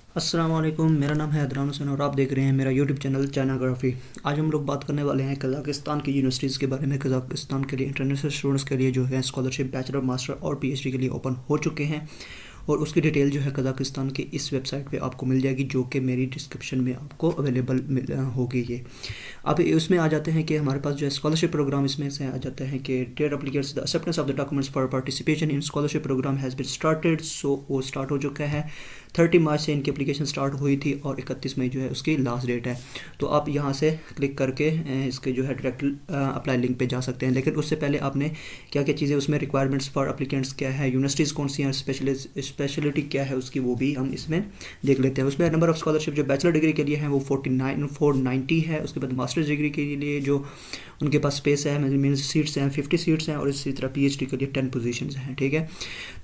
अस्सलाम वालेकुम, मेरा नाम है अदनान हुसैन और आप देख रहे हैं मेरा यूट्यूब चैनल चाइनाग्राफी। आज हम लोग बात करने वाले हैं कज़ाकिस्तान की यूनिवर्सिटीज़ के बारे में। कज़ाकिस्तान के लिए इंटरनेशनल स्टूडेंट्स के लिए जो है स्कॉलरशिप बैचलर, मास्टर और पीएचडी के लिए ओपन हो चुके हैं और उसकी डिटेल जो है कज़ाकिस्तान की इस वेबसाइट पे आपको मिल जाएगी, जो कि मेरी डिस्क्रिप्शन में आपको अवेलेबल होगी। ये अब उसमें आ जाते हैं कि हमारे पास जो है स्कॉलरशिप प्रोग्राम, इसमें से आ जाते हैं कि dear applicants, the acceptance of the documents for participation in scholarship program has been started. So वो स्टार्ट हो चुका है। 30 मार्च से इनकी एप्लीकेशन स्टार्ट हुई थी और 31 मई जो है उसकी लास्ट डेट है। तो आप यहाँ से क्लिक करके इसके जो है डायरेक्ट अप्लाई लिंक पे जा सकते हैं। लेकिन उससे पहले आपने क्या क्या चीज़ें उसमें रिक्वायरमेंट्स फॉर एप्लीकेंट्स क्या है, यूनिवर्सिटीज़ कौन सी हैं, स्पेशलिटी क्या है उसकी, वो भी हम इसमें देख लेते हैं। उसमें नंबर ऑफ स्कॉलरशिप जो बैचलर डिग्री के लिए है वो 490 है। उसके बाद मास्टर्स डिग्री के लिए जो उनके पास स्पेस है, मीन्स सीट्स हैं 50 सीट्स हैं, और इसी तरह पीएचडी के लिए 10 पोजीशंस हैं। ठीक है,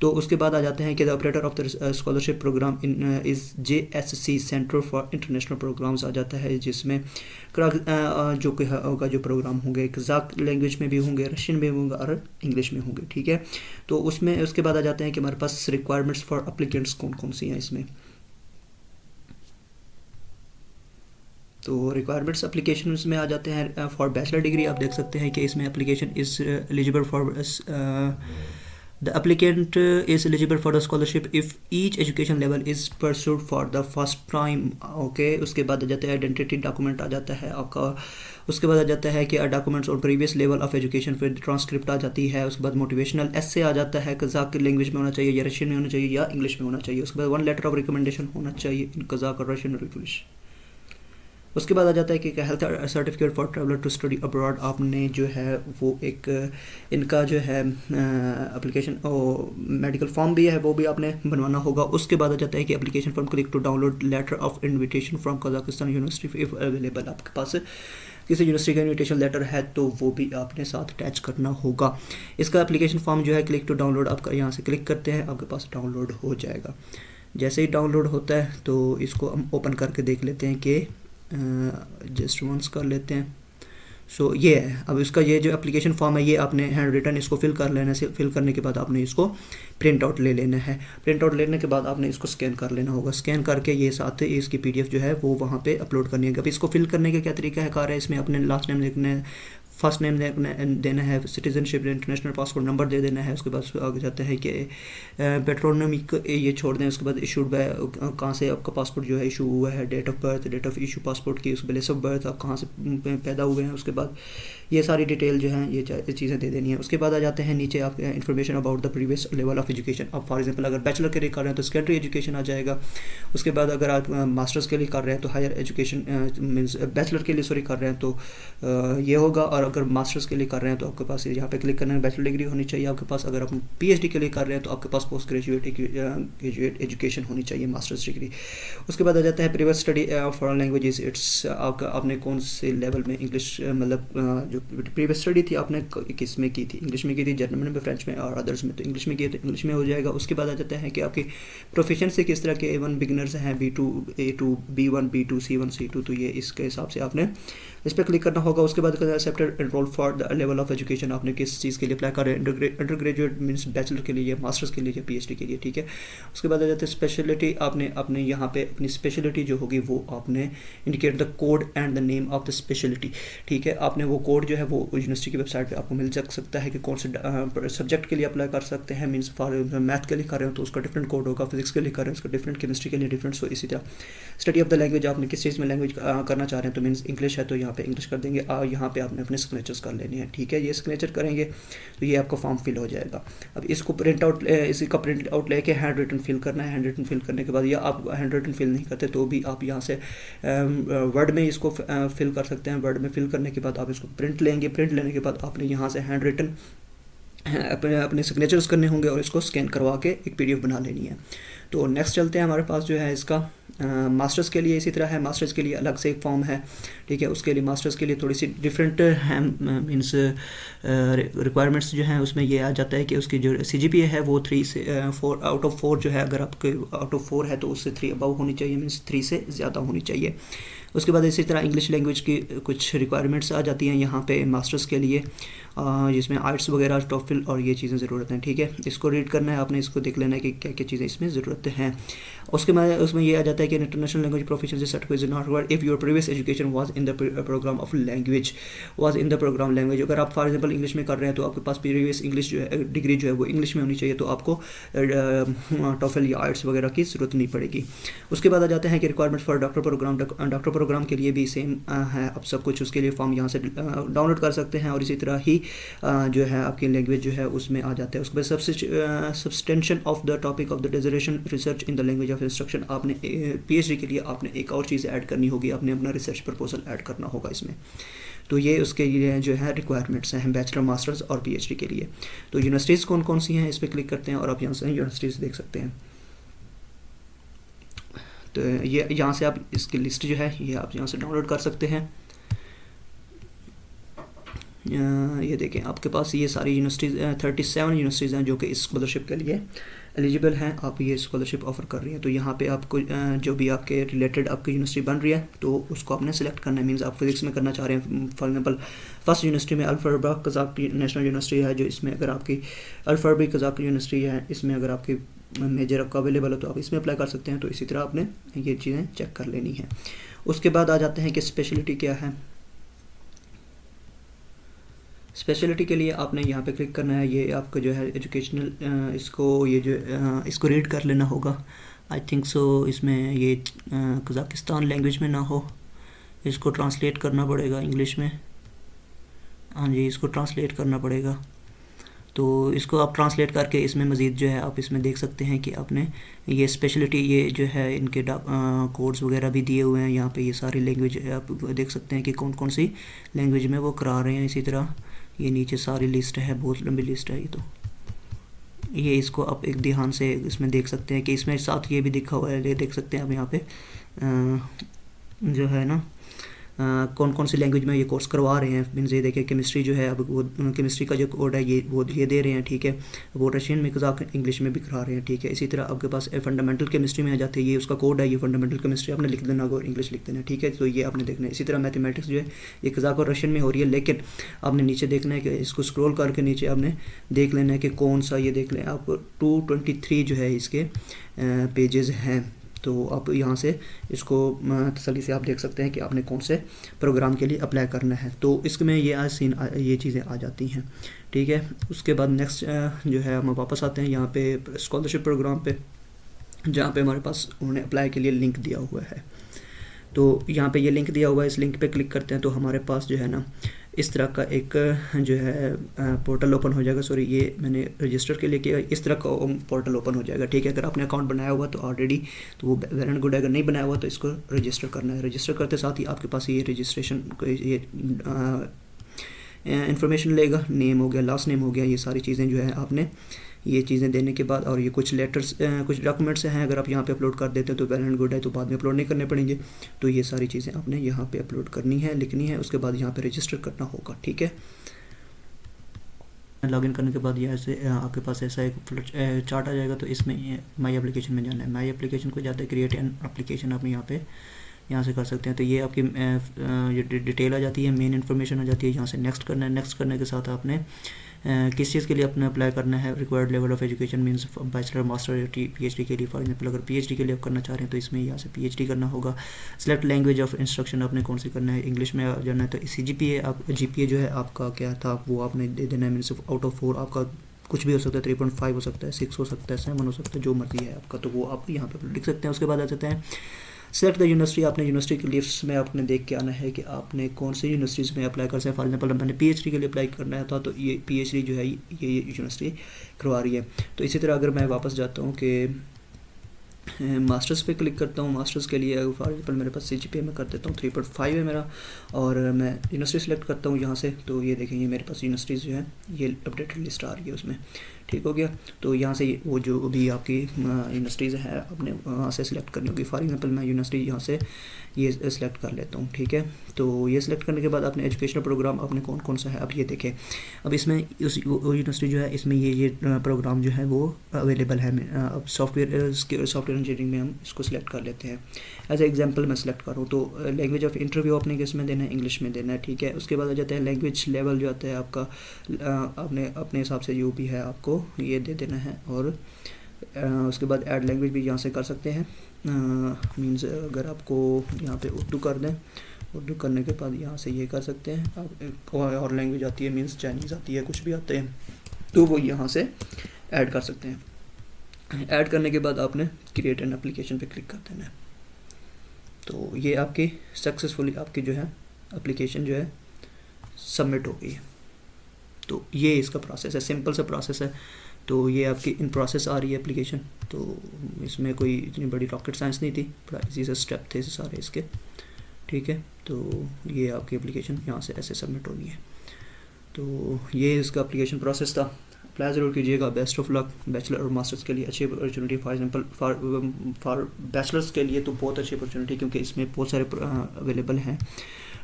तो उसके बाद आ जाते हैं कि the operator of the scholarship program in is JSC, centre for international programs आ जाता है, जिसमें जो कि होगा जो प्रोग्राम होंगे कज़ाक लैंग्वेज में भी होंगे, रशियन में होंगे और इंग्लिश में होंगे। ठीक है, तो उसमें उसके बाद आ जाते हैं कि हमारे पास रिक्वायरमेंट्स फॉर अप्लीकेंट्स कौन कौन सी हैं इसमें। तो रिक्वायरमेंट्स एप्लीकेशन में आ जाते हैं फॉर बैचलर डिग्री। आप देख सकते हैं कि इसमें application is eligible for the applicant is eligible for the scholarship if each education level is pursued for the first time. Okay, उसके बाद आ जाता है आइडेंटिटी डॉक्यूमेंट आ जाता है आपका। उसके बाद आ जाता है कि documents on previous level of education, फिर ट्रांसक्रिप्ट आ जाती है। उसके बाद मोटिवेशनल एस्से आ जाता है, कज़ाक लैंग्वेज में होना चाहिए या रशियन में होना चाहिए या इंग्लिश में होना चाहिए। उसके बाद 1 लेटर ऑफ रिकमेंडेशन होना चाहिए इन कज़ाक और रशियन और इंग्लिश। उसके बाद आ जाता है कि health certificate for traveller to study abroad, आपने जो है वो एक इनका जो है एप्लीकेशन मेडिकल फॉर्म भी है, वो भी आपने बनवाना होगा। उसके बाद आ जाता है कि application form click to download letter of invitation from Kazakhstan university if available. आपके पास किसी यूनिवर्सिटी का इन्विटेशन लेटर है तो वो भी आपने साथ अटैच करना होगा। इसका एप्लीकेशन फॉर्म जो है क्लिक टू डाउनलोड, आपका यहाँ से क्लिक करते हैं, आपके पास डाउनलोड हो जाएगा। जैसे ही डाउनलोड होता है तो इसको हम ओपन करके देख लेते हैं कि जस्ट वंस कर लेते हैं। सो ये है, अब इसका ये जो एप्लीकेशन फॉर्म है ये आपने हैंड रिटन इसको फिल कर लेना है। फिल करने के बाद आपने इसको प्रिंट आउट ले लेना है। प्रिंट आउट लेने के बाद आपने इसको स्कैन कर लेना होगा। स्कैन करके ये साथ ही इसकी PDF जो है वो वहाँ पे अपलोड करनी है। अब इसको फिल करने का क्या तरीका है कार है, इसमें अपने लास्ट नेम लिखना है, फर्स्ट नेम देना है, सिटीजनशिप इंटरनेशनल पासपोर्ट नंबर दे देना है। उसके बाद आगे जाता है कि पेट्रोनमिक ये छोड़ दें। उसके बाद इशूड बाय, कहाँ से आपका पासपोर्ट जो है इशू हुआ है, date of birth, date of issue passport की, उसके प्लेस ऑफ बर्थ, आप कहाँ से पैदा हुए हैं। उसके बाद ये सारी डिटेल जो है ये चीज़ें दे देनी है। उसके बाद आ जाते हैं नीचे आप information about the previous level of education. अब फॉर एग्जांपल अगर बैचलर के लिए कर रहे हैं तो सेकेंडरी एजुकेशन आ जाएगा। उसके बाद अगर आप मास्टर्स के लिए कर रहे हैं तो हायर एजुकेशन मीन्स बैचलर के लिए सॉरी कर रहे हैं तो ये होगा, और अगर मास्टर्स के लिए कर रहे हैं तो आपके पास यहाँ पे क्लिक करना है, बैचलर डिग्री होनी चाहिए आपके पास। अगर आप PhD के लिए कर रहे हैं तो आपके पास पोस्ट ग्रेजुएट एजुकेशन होनी चाहिए, मास्टर्स डिग्री। उसके बाद आ जाता है previous study foreign languages, it's आपने कौन से लेवल में इंग्लिश मतलब जो प्रीवियस स्टडी थी आपने किस में की थी, इंग्लिश में की थी, जर्मन में, फ्रेंच में और अदर्स में, तो इंग्लिश में की तो इंग्लिश में हो जाएगा। उसके बाद आ जाता है कि आपकी प्रोफेशन से किस तरह के A1 बिगिनर्स हैं, B2 A2 B1 B2 C1 C2, तो ये इसके हिसाब से आपने इस पर क्लिक करना होगा। उसके बाद accepted enrol for the level of education, आपने किस चीज़ के लिए अप्लाई कर रहे हैं, अंडर ग्रेजुएट मीन्स बैचलर के लिए, मास्टर्स के लिए या PhD के लिए। ठीक है, उसके बाद आ जाता है स्पेशलिटी, आपने अपने यहाँ पे अपनी स्पेशलिटी जो होगी वो आपने indicate the code and the name of the speciality. ठीक है, आपने वो कोड जो है वो यूनिवर्सिटी की वेबसाइट पे आपको मिल सकता है कि कौन से सब्जेक्ट के लिए अप्लाई कर सकते हैं। मीन्स फॉर मैथ के लिए कर रहे हो तो उसका डिफरेंट कोड होगा, फिजिक्स के लिए कर रहे हैं उसका डिफरेंट, केमिस्ट्री के लिए डिफरेंट। सो इसी तरह स्टडी ऑफ द लैंग्वेज, आपने किस चीज़ में लैंग्वेज करना चाह रहे हैं तो मीन्स इंग्लिश है तो यहाँ पे इंग्लिश कर देंगे। यहाँ पे आपने अपने सिग्नेचर्स कर लेने हैं। ठीक है, ये सिग्नेचर करेंगे तो ये आपका फॉर्म फिल हो जाएगा। अब इसको प्रिंट आउट, इसी का प्रिंट आउट लेके हैंड रिटन फिल करना है। हैंड रिटन फिल करने के बाद या आप हैंड रिटन फिल नहीं करते तो भी आप यहाँ से वर्ड में इसको फिल कर सकते हैं। वर्ड में फिल करने के बाद आप इसको प्रिंट लेंगे। प्रिंट लेने के बाद आपने यहाँ से हैंड रिटन अपने सिग्नेचर्स करने होंगे और इसको स्कैन करवा के एक PDF बना लेनी है। तो नेक्स्ट चलते हैं, हमारे पास जो है इसका मास्टर्स के लिए इसी तरह है। मास्टर्स के लिए अलग से एक फॉर्म है। ठीक है, उसके लिए मास्टर्स के लिए थोड़ी सी डिफरेंट है, मीन्स रिक्वायरमेंट्स जो हैं उसमें ये आ जाता है कि उसकी जो CGPA है वो 3 से 4 आउट ऑफ 4 जो है, अगर आपके आउट ऑफ 4 है तो उससे 3 अबव होनी चाहिए, मीन्स 3 से ज़्यादा होनी चाहिए। उसके बाद इसी तरह इंग्लिश लैंग्वेज की कुछ रिक्वायरमेंट्स आ जाती हैं यहाँ पे मास्टर्स के लिए। जिसमें आइट्स वगैरह, टॉफिल और ये चीज़ें ज़रूरत हैं, ठीक है। इसको रीड करना है आपने, इसको देख लेना है कि क्या क्या चीज़ें इसमें ज़रूरत हैं। उसके बाद उसमें ये आ जाता है कि international language proficiency certificate is not required if your previous education was in the programme of language, was in the programme language. अगर आप फॉर एग्जांपल इंग्लिश में कर रहे हैं तो आपके पास प्रीवियस इंग्लिश जो है डिग्री जो है वो इंग्लिश में होनी चाहिए, तो आपको टॉफिल या आइट्स वगैरह की ज़रूरत नहीं पड़ेगी। उसके बाद आ जाते हैं कि रिक्वायरमेंट्स फॉर डॉक्टर प्रोग्राम के लिए भी सेम है, अब सब कुछ उसके लिए फॉर्म यहाँ से डाउनलोड कर सकते हैं। और इसी तरह ही जो है आपकी लैंग्वेज जो है उसमें आ जाता है। उसके बाद substantiation of the topic of the dissertation research in the language of instruction, आपने पीएचडी के लिए आपने एक और चीज़ ऐड करनी होगी, आपने अपना रिसर्च प्रपोजल ऐड करना होगा इसमें। तो ये उसके लिए जो है रिक्वायरमेंट्स हैं बैचलर, मास्टर्स और पीएचडी के लिए। तो यूनिवर्सिटीज़ कौन कौन सी हैं इस पर क्लिक करते हैं और आप यहाँ से यूनिवर्सिटीज़ देख सकते हैं। तो ये यहाँ से आप इसकी लिस्ट जो है ये आप यहाँ से डाउनलोड कर सकते हैं। ये देखें आपके पास ये सारी यूनिवर्सिटीज़ 37 यूनिवर्सिटीज़ हैं जो कि इस स्कॉलरशिप के लिए एलिजिबल हैं, आप ये स्कॉलरशिप ऑफ़र कर रही हैं। तो यहाँ पे आपको जो भी आपके रिलेटेड आपकी यूनिवर्सिटी बन रही है तो उसको आपने सेलेक्ट करना है। मींस आप फिजिक्स में करना चाह रहे हैं, फॉर एग्जांपल फर्स्ट यूनिवर्सिटी में अल-फराबा कज़ाक नेशनल यूनिवर्सिटी है, जो इसमें अगर आपकी अल-फराबा कज़ाक यूनिवर्सिटी है, इसमें अगर आपकी मेजर आपका अवेलेबल है तो आप इसमें अप्लाई कर सकते हैं। तो इसी तरह आपने ये चीज़ें चेक कर लेनी है। उसके बाद आ जाते हैं कि स्पेशलिटी क्या है। स्पेशलिटी के लिए आपने यहाँ पे क्लिक करना है। ये आपका जो है एजुकेशनल इसको ये जो इसको रीड कर लेना होगा। आई थिंक सो इसमें ये कज़ाकिस्तान लैंग्वेज में ना हो, इसको ट्रांसलेट करना पड़ेगा इंग्लिश में। हाँ जी, इसको ट्रांसलेट करना पड़ेगा। तो इसको आप ट्रांसलेट करके इसमें मज़ीद जो है आप इसमें देख सकते हैं कि आपने ये स्पेशलिटी ये जो है इनके कोड्स वगैरह भी दिए हुए हैं यहाँ पे। ये सारी लैंग्वेज आप देख सकते हैं कि कौन कौन सी लैंग्वेज में वो करा रहे हैं। इसी तरह ये नीचे सारी लिस्ट है, बहुत लंबी लिस्ट है ये। तो ये इसको आप एक ध्यान से इसमें देख सकते हैं कि इसमें साथ ये भी दिखा हुआ है, ये देख सकते हैं आप यहाँ पे जो है ना कौन कौन सी लैंग्वेज में ये कोर्स करवा रहे हैं। मीन्स ये देखिए केमिस्ट्री जो है अब वो केमिस्ट्री का जो कोड है ये दे रहे हैं, ठीक है। वो रशियन में कज़ाक इंग्लिश में भी करा रहे हैं, ठीक है। इसी तरह आपके पास फंडामेंटल केमिस्ट्री में आ जाते हैं, ये उसका कोड है, ये फंडामेंटल केमिस्ट्री आपने लिख देना और इंग्लिश लिख देना, ठीक है। तो ये आपने देखना है। इसी तरह मैथमेटिक्स जो है ये कज़ाक और रशियन में हो रही है, लेकिन आपने नीचे देखना है कि इसको स्क्रॉल करके नीचे आपने देख लेना है कि कौन सा, ये देख लें आप 223 जो है इसके पेजेस हैं। तो आप यहाँ से इसको तसल्ली से आप देख सकते हैं कि आपने कौन से प्रोग्राम के लिए अप्लाई करना है। तो इसमें ये चीज़ें आ जाती हैं, ठीक है। उसके बाद नेक्स्ट जो है हम वापस आते हैं यहाँ पे स्कॉलरशिप प्रोग्राम पे, जहाँ पे हमारे पास उन्होंने अप्लाई के लिए लिंक दिया हुआ है। तो यहाँ पे ये लिंक दिया हुआ है, इस लिंक पे क्लिक करते हैं तो हमारे पास जो है ना इस तरह का एक जो है पोर्टल ओपन हो जाएगा। सॉरी, ये मैंने रजिस्टर के लिए किया, इस तरह का पोर्टल ओपन हो जाएगा, ठीक है। अगर आपने अकाउंट बनाया हुआ तो ऑलरेडी तो वो वेल एंड गुड है, अगर नहीं बनाया हुआ तो इसको रजिस्टर करना है। रजिस्टर करते साथ ही आपके पास ये रजिस्ट्रेशन ये इन्फॉर्मेशन लेगा, नेम हो गया, लास्ट नेम हो गया, ये सारी चीज़ें जो है आपने ये चीज़ें देने के बाद, और ये कुछ लेटर्स कुछ डॉक्यूमेंट्स हैं, अगर आप यहाँ पे अपलोड कर देते हैं तो वेल एंड गुड है, तो बाद में अपलोड नहीं करने पड़ेंगे। तो ये सारी चीज़ें आपने यहाँ पे अपलोड करनी है, लिखनी है, उसके बाद यहाँ पे रजिस्टर करना होगा, ठीक है। लॉगिन करने के बाद ये ऐसे आपके पास ऐसा एक चार्ट आ जाएगा। तो इसमें माई एप्लीकेशन में जाना है। माई एप्लीकेशन को जाते हैं, क्रिएट एन एप्लीकेशन आप यहाँ से कर सकते हैं। तो ये आपकी ये डिटेल आ जाती है, मेन इन्फॉर्मेशन आ जाती है। यहाँ से नेक्स्ट करना है। नेक्स्ट करने के साथ आपने किस चीज़ के लिए अपने अप्लाई करना है, required level of education means bachelor, master या पीएचडी के लिए। फॉर एग्जांपल अगर पीएचडी के लिए आप करना चाह रहे हैं तो इसमें यहाँ से पीएचडी करना होगा। सिलेक्ट लैंग्वेज ऑफ इंस्ट्रक्शन आपने कौन सी करना है, इंग्लिश में जाना है। तो CGPA आप GPA जो है आपका क्या था वो आपने दे देना है। मीन्स आउट ऑफ 4 आपका कुछ भी हो सकता है, 3.5 हो सकता है, 6 हो सकता है, 7 हो सकता है, जो मर्जी है आपका। तो वो आप यहाँ पे लिख सकते हैं। उसके बाद आ जाते हैं सेलेक्ट द यूनिवर्सिटी। आपने यूनिवर्सिटी की लिस्ट में आपने देख के आना है कि आपने कौन सी यूनिवर्सिटीज़ में अप्लाई कर सकते हैं। फॉर एग्जांपल मैंने पीएचडी के लिए अप्लाई करना था, तो ये पीएचडी जो है ये यूनिवर्सिटी करवा रही है। तो इसी तरह अगर मैं वापस जाता हूँ कि मास्टर्स पे क्लिक करता हूँ, मास्टर्स के लिए फॉर एग्जांपल मेरे पास CGPA में कर देता हूँ 3.5 है मेरा, और मैं यूनिवर्सिटी सेलेक्ट करता हूँ यहाँ से। तो ये देखें, ये मेरे पास यूनिवर्सिटीज़ जो है ये अपडेटेड लिस्ट आ रही है उसमें, ठीक हो गया। तो यहाँ से वो जो भी आपकी यूनिवर्सिटीज़ है अपने वहाँ से सिलेक्ट करनी होगी। फॉर एग्जांपल मैं यूनिवर्सिटी यहाँ से ये सिलेक्ट कर लेता हूँ, ठीक है। तो ये सिलेक्ट करने के बाद अपने एजुकेशनल प्रोग्राम अपने कौन कौन सा है अब ये देखें। अब इसमें उस यूनिवर्सिटी जो है इसमें ये प्रोग्राम जो है वो अवेलेबल है। अब सॉफ्टवेयर इंजीनियरिंग में हम इसको सिलेक्ट कर लेते हैं। एज ए एग्जांपल मैं सिलेक्ट करूँ तो लैंग्वेज ऑफ इंटरव्यू अपने किस में देना है, इंग्लिश में देना है, ठीक है। उसके बाद आ जाता है लैंग्वेज लेवल जो आता है आपका, अपने हिसाब से जो भी है आपको ये दे देना है। और उसके बाद ऐड लैंग्वेज भी यहाँ से कर सकते हैं। मींस अगर आपको यहाँ पे उर्दू कर दें, उर्दू करने के बाद यहाँ से ये कर सकते हैं। आप और लैंग्वेज आती है, मींस चाइनीज़ आती है, कुछ भी आते हैं तो वो यहाँ से ऐड कर सकते हैं। ऐड करने के बाद आपने क्रिएट एन एप्लीकेशन पे क्लिक कर देना है। तो ये आपकी सक्सेसफुली आपकी जो है एप्लीकेशन जो है सबमिट हो गई है। तो ये इसका प्रोसेस है, सिंपल सा प्रोसेस है। तो ये आपकी इन प्रोसेस आ रही है एप्लीकेशन। तो इसमें कोई इतनी बड़ी रॉकेट साइंस नहीं थी, बड़ा इजी से स्टेप थे सारे इसके, ठीक है। तो ये आपकी एप्लीकेशन यहाँ से ऐसे सबमिट होनी है। तो ये इसका एप्लीकेशन प्रोसेस था। अप्लाई ज़रूर कीजिएगा। Best of luck. बैचलर और मास्टर्स के लिए अच्छी opportunity. For example for bachelors के लिए तो बहुत अच्छी अपॉर्चुनिटी, क्योंकि इसमें बहुत सारे अवेलेबल हैं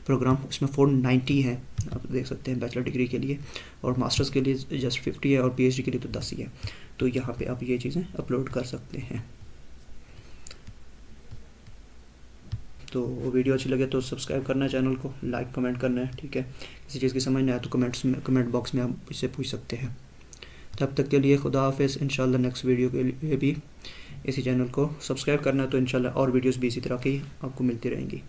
प्रोग्राम। इसमें 490 है, आप देख सकते हैं बैचलर डिग्री के लिए, और मास्टर्स के लिए जस्ट 50 है, और पीएचडी के लिए तो 10 ही है। तो यहाँ पे आप ये चीज़ें अपलोड कर सकते हैं। तो वीडियो अच्छी लगे तो सब्सक्राइब करना है चैनल को, लाइक कमेंट करना है, ठीक है। किसी चीज़ की समझ नहीं आए तो कमेंट बॉक्स में आप इससे पूछ सकते हैं। तब तक के लिए खुदा हाफिज़। इंशाल्लाह नेक्स्ट वीडियो के लिए भी इसी चैनल को सब्सक्राइब करना है, तो इंशाल्लाह और वीडियोस भी इसी तरह की आपको मिलती रहेंगी।